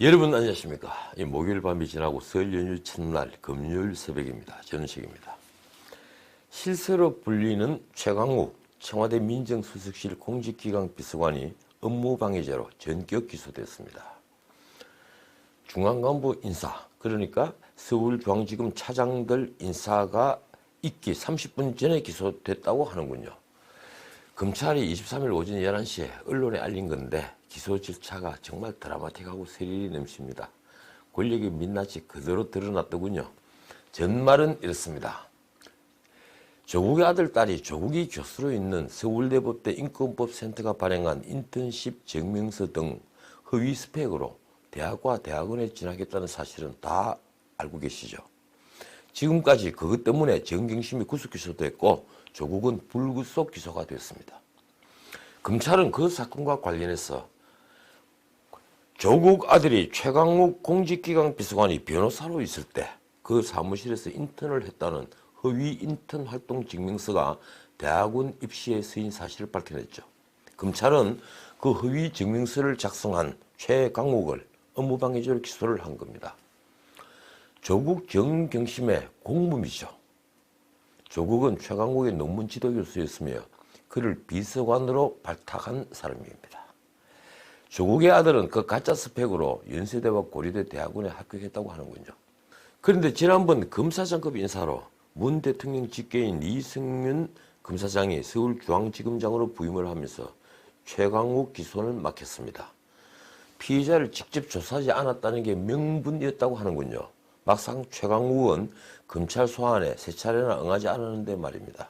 여러분 안녕하십니까. 이 목요일 밤이 지나고 설 연휴 첫날 금요일 새벽입니다. 전우식입니다. 실세로 불리는 최강욱 청와대 민정수석실 공직기강 비서관이 업무방해죄로 전격 기소됐습니다. 중앙간부 인사, 그러니까 서울중앙지검 차장들 인사가 있기 30분 전에 기소됐다고 하는군요. 검찰이 23일 오전 11시에 언론에 알린 건데 기소 절차가 정말 드라마틱하고 스릴이 넘칩니다. 권력의 민낯이 그대로 드러났더군요. 전말은 이렇습니다. 조국의 아들, 딸이 조국이 교수로 있는 서울대법대 인권법센터가 발행한 인턴십 증명서 등 허위 스펙으로 대학과 대학원에 진학했다는 사실은 다 알고 계시죠. 지금까지 그것 때문에 정경심이 구속 기소됐고 조국은 불구속 기소가 됐습니다. 검찰은 그 사건과 관련해서 조국 아들이 최강욱 공직기강 비서관이 변호사로 있을 때 그 사무실에서 인턴을 했다는 허위 인턴 활동 증명서가 대학원 입시에 쓰인 사실을 밝혀냈죠. 검찰은 그 허위 증명서를 작성한 최강욱을 업무방해죄로 기소를 한 겁니다. 조국 정경심의 공범이죠. 조국은 최강욱의 논문 지도 교수였으며 그를 비서관으로 발탁한 사람입니다. 조국의 아들은 그 가짜 스펙으로 연세대와 고려대 대학원에 합격했다고 하는군요. 그런데 지난번 검사장급 인사로 문 대통령 직계인 이승윤 검사장이 서울중앙지검장으로 부임을 하면서 최강욱 기소는 막혔습니다. 피의자를 직접 조사하지 않았다는 게 명분이었다고 하는군요. 막상 최강욱은 검찰 소환에 세 차례나 응하지 않았는데 말입니다.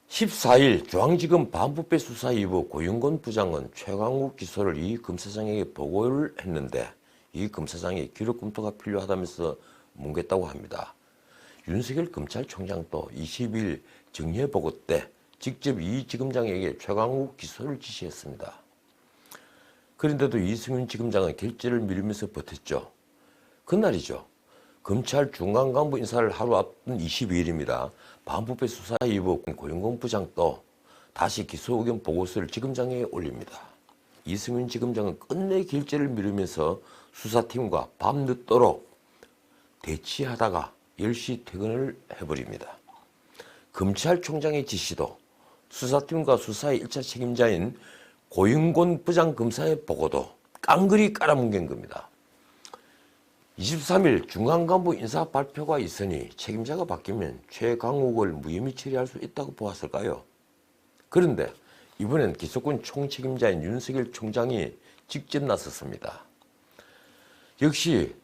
14일 중앙지검 반부패 수사 2부 고윤곤 부장은 최강욱 기소를 이 검사장에게 보고를 했는데 이 검사장이 기록 검토가 필요하다면서 뭉갰다고 합니다. 윤석열 검찰총장도 20일 정례보고 때 직접 이 지검장에게 최강욱 기소를 지시했습니다. 그런데도 이승윤 지검장은 결재를 미루면서 버텼죠. 그날이죠. 검찰 중앙간부 인사를 하루 앞둔 22일입니다. 반부패 수사 2부 고윤곤 부장도 다시 기소 의견 보고서를 지검장에게 올립니다. 이승윤 지검장은 끝내 결재를 미루면서 수사팀과 밤늦도록 대치하다가 10시 퇴근을 해버립니다. 검찰총장의 지시도 수사팀과 수사의 1차 책임자인 고윤곤 부장검사의 보고도 깡그리 깔아뭉갠 겁니다. 23일 중앙간부 인사 발표가 있으니 책임자가 바뀌면 최강욱을 무혐의 처리할 수 있다고 보았을까요? 그런데 이번엔 기소권 총책임자인 윤석열 총장이 직접 나섰습니다. 역시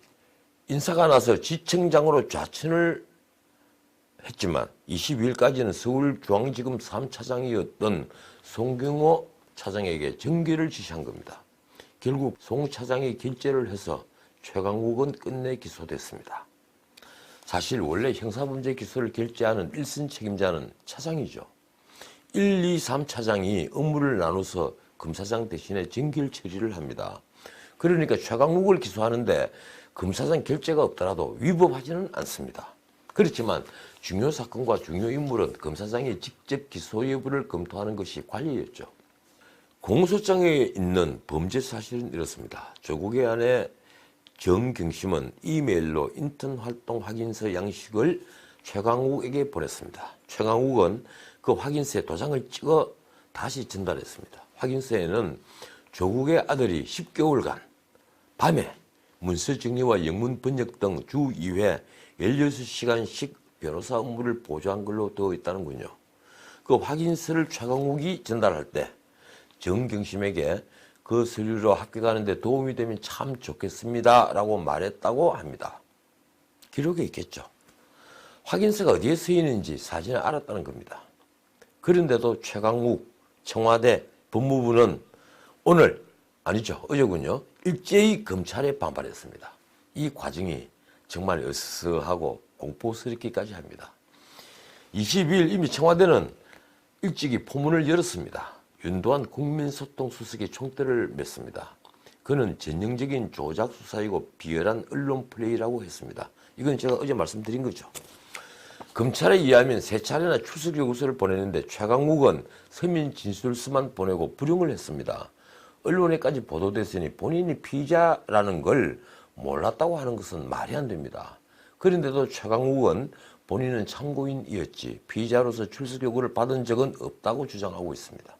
인사가 나서 지청장으로 좌천을 했지만 22일까지는 서울중앙지검 3차장이었던 송경호 차장에게 정계를 지시한 겁니다. 결국 송 차장이 결재를 해서 최강욱은 끝내 기소됐습니다. 사실 원래 형사범죄 기소를 결재하는 1선 책임자는 차장이죠. 1, 2, 3 차장이 업무를 나눠서 검사장 대신에 정결 처리를 합니다. 그러니까 최강욱을 기소하는데 검사장 결재가 없더라도 위법하지는 않습니다. 그렇지만 중요 사건과 중요 인물은 검사장이 직접 기소 여부를 검토하는 것이 관리였죠. 공소장에 있는 범죄 사실은 이렇습니다. 조국의 아내 정경심은 이메일로 인턴 활동 확인서 양식을 최강욱에게 보냈습니다. 최강욱은 그 확인서에 도장을 찍어 다시 전달했습니다. 확인서에는 조국의 아들이 10개월간 밤에 문서 정리와 영문 번역 등 주 2회 16시간씩 변호사 업무를 보조한 걸로 되어 있다는군요. 그 확인서를 최강욱이 전달할 때 정경심에게 그 서류로 합격하는 데 도움이 되면 참 좋겠습니다 라고 말했다고 합니다. 기록에 있겠죠. 확인서가 어디에 쓰이는지 사전에 알았다는 겁니다. 그런데도 최강욱 청와대 법무부는 오늘 아니죠 어제군요 일제히 검찰에 반발했습니다. 이 과정이 정말 으스스하고 공포스럽기까지 합니다. 22일 이미 청와대는 일찍이 포문을 열었습니다. 윤도한 국민소통수석이 총대를 맸습니다. 그는 전형적인 조작 수사이고 비열한 언론 플레이라고 했습니다. 이건 제가 어제 말씀드린 거죠. 검찰에 의하면 세 차례나 출석 요구서를 보냈는데 최강욱은 서면 진술서만 보내고 불응을 했습니다. 언론에까지 보도됐으니 본인이 피의자라는 걸 몰랐다고 하는 것은 말이 안 됩니다. 그런데도 최강욱은 본인은 참고인이었지 피의자로서 출석 요구를 받은 적은 없다고 주장하고 있습니다.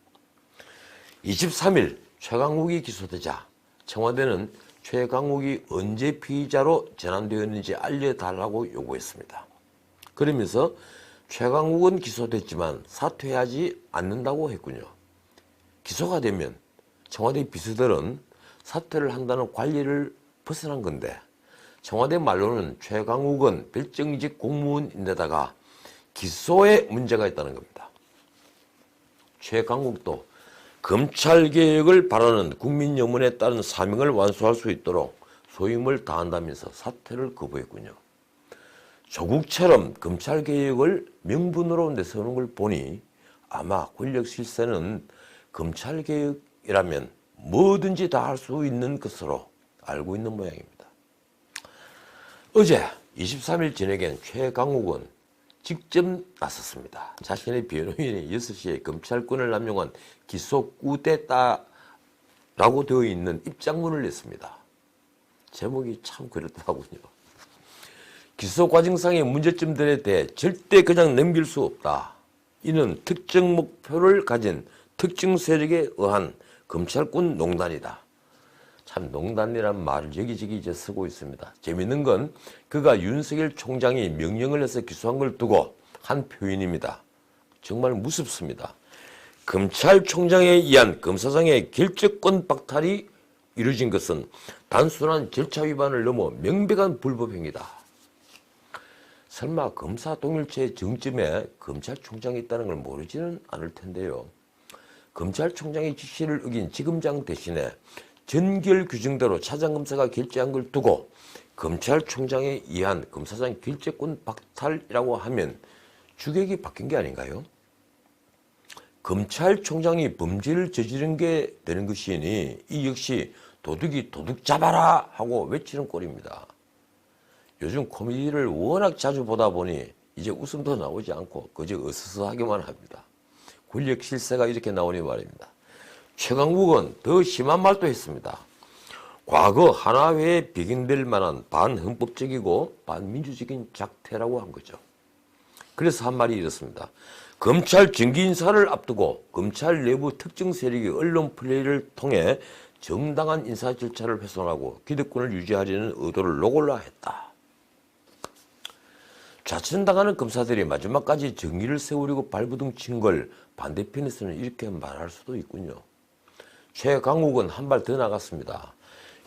23일 최강욱이 기소되자 청와대는 최강욱이 언제 피의자로 전환되었는지 알려달라고 요구했습니다. 그러면서 최강욱은 기소됐지만 사퇴하지 않는다고 했군요. 기소가 되면 청와대 비서들은 사퇴를 한다는 관리를 벗어난 건데 청와대 말로는 최강욱은 별정직 공무원인데다가 기소에 문제가 있다는 겁니다. 최강욱도 검찰개혁을 바라는 국민여론에 따른 사명을 완수할 수 있도록 소임을 다한다면서 사퇴를 거부했군요. 조국처럼 검찰개혁을 명분으로 내세우는 걸 보니 아마 권력 실세는 검찰개혁이라면 뭐든지 다 할 수 있는 것으로 알고 있는 모양입니다. 어제 23일 저녁엔 최강욱은 직접 나섰습니다. 자신의 변호인이 6시에 검찰권을 남용한 기소구대다라고 되어 있는 입장문을 냈습니다. 제목이 참 그렇더라고요. 기소 과정상의 문제점들에 대해 절대 그냥 넘길 수 없다. 이는 특정 목표를 가진 특정 세력에 의한 검찰권 농단이다. 참 농단이란 말을 여기저기 이제 쓰고 있습니다. 재밌는 건 그가 윤석열 총장이 명령을 해서 기소한 걸 두고 한 표현입니다. 정말 무섭습니다. 검찰총장에 의한 검사장의 결재권 박탈이 이루어진 것은 단순한 절차 위반을 넘어 명백한 불법 행위다. 설마 검사 동일체의 정점에 검찰총장이 있다는 걸 모르지는 않을 텐데요. 검찰총장의 지시를 어긴 지검장 대신에 전결 규정대로 차장검사가 결재한 걸 두고 검찰총장에 의한 검사장 결재권 박탈이라고 하면 주객이 바뀐 게 아닌가요? 검찰총장이 범죄를 저지른 게 되는 것이니 이 역시 도둑이 도둑 잡아라 하고 외치는 꼴입니다. 요즘 코미디를 워낙 자주 보다 보니 이제 웃음도 나오지 않고 그저 으스스하기만 합니다. 권력 실세가 이렇게 나오니 말입니다. 최강욱은 더 심한 말도 했습니다. 과거 하나회에 비견될 만한 반헌법적이고 반민주적인 작태라고 한 거죠. 그래서 한 말이 이렇습니다. 검찰 정기 인사를 앞두고 검찰 내부 특정 세력이 언론 플레이를 통해 정당한 인사 절차를 훼손하고 기득권을 유지하려는 의도를 노골라 했다. 좌천당하는 검사들이 마지막까지 정의를 세우려고 발버둥 친 걸 반대편에서는 이렇게 말할 수도 있군요. 최강욱은 한 발 더 나갔습니다.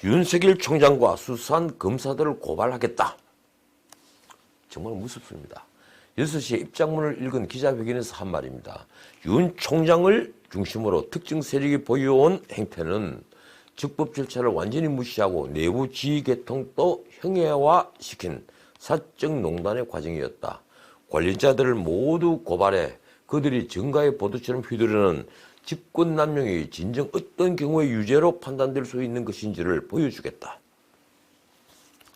윤석열 총장과 수사한 검사들을 고발하겠다. 정말 무섭습니다. 6시에 입장문을 읽은 기자회견에서 한 말입니다. 윤 총장을 중심으로 특정 세력이 보여온 행태는 적법 절차를 완전히 무시하고 내부 지휘 개통도 형해화시킨 사적 농단의 과정이었다. 관련자들을 모두 고발해 그들이 증거의 보도처럼 휘두르는 직권남용이 진정 어떤 경우의 유죄로 판단될 수 있는 것인지를 보여주겠다.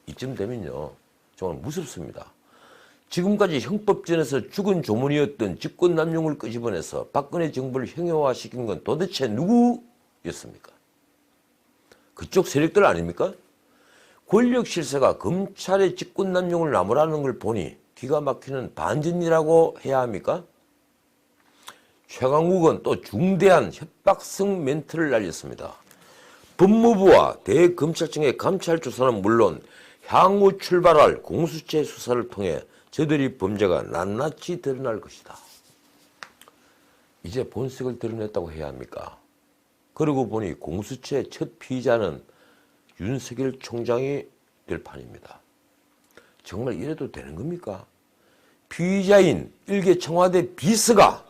이쯤 되면요 정말 무섭습니다. 지금까지 형법전에서 죽은 조문이었던 직권남용을 끄집어내서 박근혜 정부를 형해화시킨 건 도대체 누구였습니까? 그쪽 세력들 아닙니까? 권력 실세가 검찰의 직권남용을 나무라는 걸 보니 기가 막히는 반전이라고 해야 합니까? 최강욱은 또 중대한 협박성 멘트를 날렸습니다. 법무부와 대검찰청의 감찰 조사는 물론 향후 출발할 공수처 수사를 통해 저들이 범죄가 낱낱이 드러날 것이다. 이제 본색을 드러냈다고 해야 합니까? 그러고 보니 공수처의 첫 피의자는 윤석열 총장이 될 판입니다. 정말 이래도 되는 겁니까? 피의자인 일개 청와대 비서가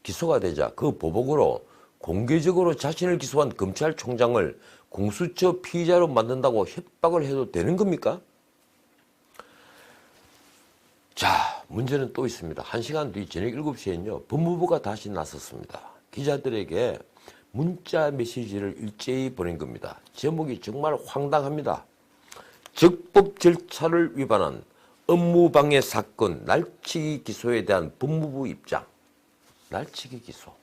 기소가 되자 그 보복으로 공개적으로 자신을 기소한 검찰총장을 공수처 피의자로 만든다고 협박을 해도 되는 겁니까? 자, 문제는 또 있습니다. 1시간 뒤 저녁 7시엔요. 법무부가 다시 나섰습니다. 기자들에게 문자 메시지를 일제히 보낸 겁니다. 제목이 정말 황당합니다. 적법 절차를 위반한 업무방해 사건 날치기 기소에 대한 법무부 입장. 날치기 기소.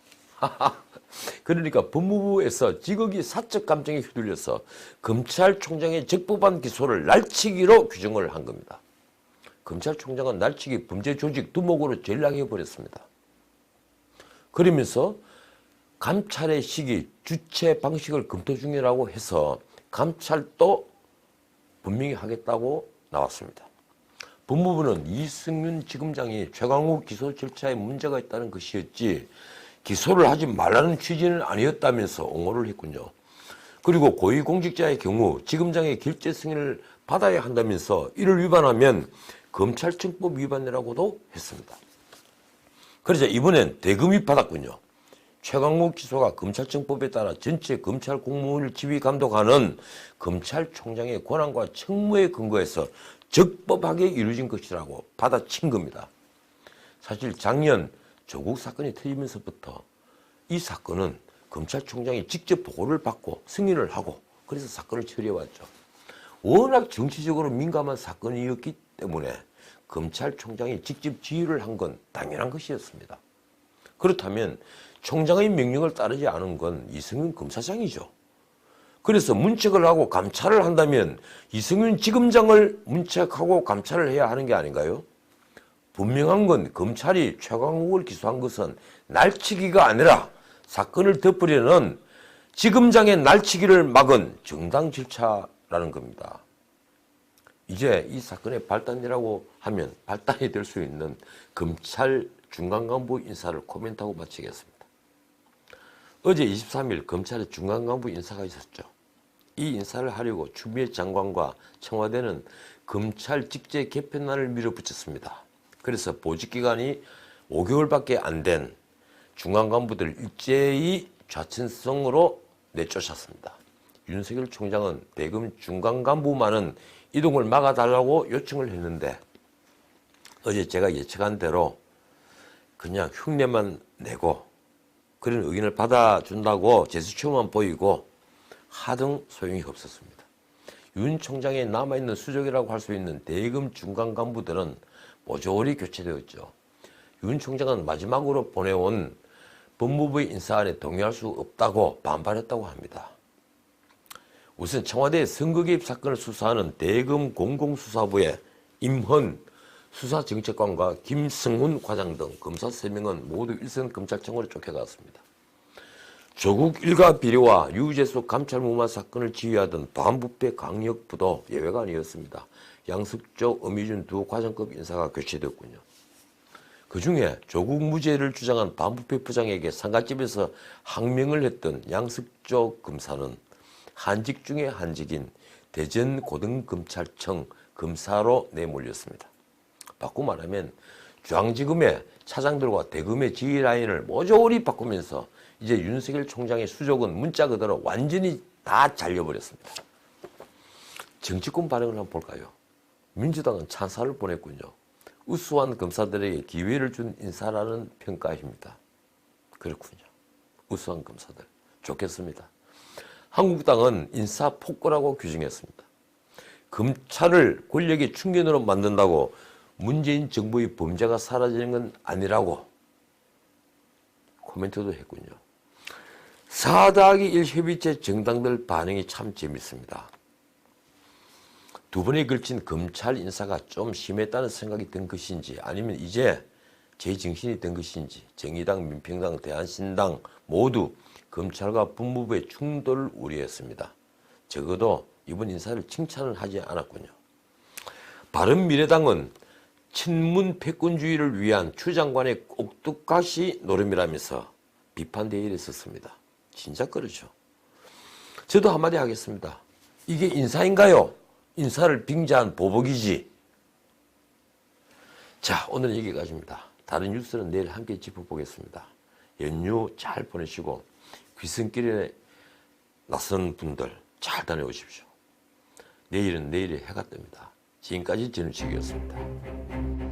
그러니까 법무부에서 지극히 사적 감정에 휘둘려서 검찰총장의 적법한 기소를 날치기로 규정을 한 겁니다. 검찰총장은 날치기 범죄 조직 두목으로 전락해버렸습니다. 그러면서 감찰의 시기, 주체 방식을 검토 중이라고 해서 감찰도 분명히 하겠다고 나왔습니다. 법무부는 이승윤 지검장이 최강욱 기소 절차에 문제가 있다는 것이었지 기소를 하지 말라는 취지는 아니었다면서 옹호를 했군요. 그리고 고위공직자의 경우 지검장의 결재 승인을 받아야 한다면서 이를 위반하면 검찰청법 위반이라고도 했습니다. 그래서 이번엔 대금이 받았군요. 최강욱 기소가 검찰청법에 따라 전체 검찰 공무원을 지휘 감독하는 검찰총장의 권한과 책무에 근거해서 적법하게 이루어진 것이라고 받아친 겁니다. 사실 작년 조국 사건이 터지면서부터 이 사건은 검찰총장이 직접 보고를 받고 승인을 하고 그래서 사건을 처리해왔죠. 워낙 정치적으로 민감한 사건이었기 때문에 검찰총장이 직접 지휘를 한 건 당연한 것이었습니다. 그렇다면 총장의 명령을 따르지 않은 건 이승윤 검사장이죠. 그래서 문책을 하고 감찰을 한다면 이승윤 지검장을 문책하고 감찰을 해야 하는 게 아닌가요? 분명한 건 검찰이 최강욱을 기소한 것은 날치기가 아니라 사건을 덮으려는 지검장의 날치기를 막은 정당 절차라는 겁니다. 이제 이 사건의 발단이라고 하면 발단이 될 수 있는 검찰 중간간부 인사를 코멘트하고 마치겠습니다. 어제 23일 검찰의 중간간부 인사가 있었죠. 이 인사를 하려고 추미애 장관과 청와대는 검찰 직제 개편안을 밀어붙였습니다. 그래서 보직기간이 5개월밖에 안 된 중간간부들 일제히 좌천성으로 내쫓았습니다. 윤석열 총장은 대검 중간간부만은 이동을 막아달라고 요청을 했는데 어제 제가 예측한 대로 그냥 흉내만 내고 그런 의견을 받아준다고 제스처만 보이고 하등 소용이 없었습니다. 윤 총장의 남아있는 수족이라고 할 수 있는 대검 중간 간부들은 모조리 교체되었죠. 윤 총장은 마지막으로 보내온 법무부의 인사안에 동의할 수 없다고 반발했다고 합니다. 우선 청와대 선거 개입 사건을 수사하는 대검 공공수사부의 임헌 수사정책관과 김성훈 과장 등 검사 3명은 모두 일선 검찰청으로 쫓겨갔습니다. 조국 일가 비리와 유재수 감찰무마 사건을 지휘하던 반부패 강력부도 예외가 아니었습니다. 양석조, 엄희준 두 과장급 인사가 교체되었군요. 그중에 조국 무죄를 주장한 반부패 부장에게 상가집에서 항명을 했던 양석조 검사는 한직 중에 한직인 대전고등검찰청 검사로 내몰렸습니다. 바꾸고 말하면 중앙지검의 차장들과 대검의 지휘 라인을 모조리 바꾸면서 이제 윤석열 총장의 수족은 문자 그대로 완전히 다 잘려버렸습니다. 정치권 반응을 한번 볼까요? 민주당은 찬사를 보냈군요. 우수한 검사들에게 기회를 준 인사라는 평가입니다. 그렇군요. 우수한 검사들. 좋겠습니다. 한국당은 인사 폭거라고 규정했습니다. 검찰을 권력의 충견으로 만든다고 문재인 정부의 범죄가 사라지는 건 아니라고 코멘트도 했군요. 4-1 협의체 정당들 반응이 참 재밌습니다. 두 번에 걸친 검찰 인사가 좀 심했다는 생각이 든 것인지 아니면 이제 제정신이 든 것인지 정의당, 민평당, 대한신당 모두 검찰과 법무부의 충돌을 우려했습니다. 적어도 이번 인사를 칭찬을 하지 않았군요. 바른미래당은 친문 패권주의를 위한 추 장관의 꼭두가시 노름이라면서 비판 대회를 썼습니다. 진짜 그렇죠. 저도 한마디 하겠습니다. 이게 인사인가요? 인사를 빙자한 보복이지. 자, 오늘은 여기까지입니다. 다른 뉴스는 내일 함께 짚어보겠습니다. 연휴 잘 보내시고 귀성길에 나선 분들 잘 다녀오십시오. 내일은 내일의 해가 뜹니다. 지금까지 전우식이었습니다.